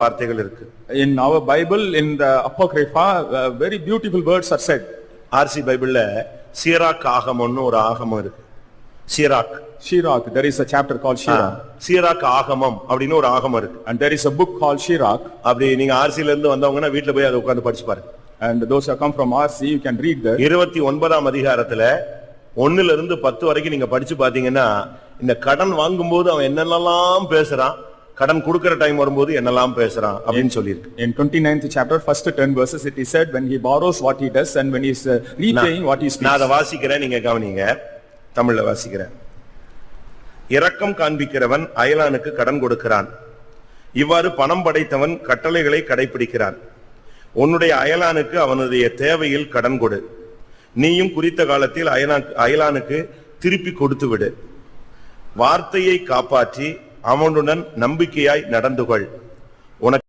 வார்த்தைகள் இருக்கு. In our Bible, in the Apocrypha, very beautiful words are said. RC பைபிள்ல சீராக் ஆகமம்னு ஒரு ஆகமம் இருக்கு. Sirach. Shirach, there is a chapter called Shirach. Sirach ஆகமம் அப்படின்னு ஒரு ஆகமம் இருக்கு. And there is a book called Shirach. அப்படி நீங்க ஆர்சில இருந்து வந்தவங்கன்னா வீட்ல போய் அதை உட்கார்ந்து படிச்சு பாருங்க. And those who come from RC, you can read that. 29ஆம் அதிகாரத்துல 1ல இருந்து 10 வரைக்கும் நீங்க படிச்சு பாத்தீங்கன்னா இந்த கடன் வாங்கும்போது அவன் என்னெல்லாம் பேசுறான், கடன் கொடுக்கிற டைம் வரும்போது என்னெல்லாம் பேசுறான் அப்படின்னு சொல்லியிருக்கு. In 29th chapter, first 10 verses, it is said when he borrows what he does and when he is repaying what he speaks. நான் அதை வாசிக்கிறேன், நீங்க கவனிங்க. தமிழ்ல வாசிக்கிறேன். இரக்கம் காண்பிக்கிறவன் அயலானுக்கு கடன் கொடுக்கிறான். இவ்வாறு பணம் படைத்தவன் கட்டளைகளை கடைபிடிக்கிறான். உன்னுடைய அயலானுக்கு அவனுடைய தேவையில் கடன் கொடு. நீயும் குறித்த காலத்தில் அயலானுக்கு திருப்பி கொடுத்து விடு. வார்த்தையை காப்பாற்றி அவனுடன் நம்பிக்கையாய் நடந்து கொள். உனக்கு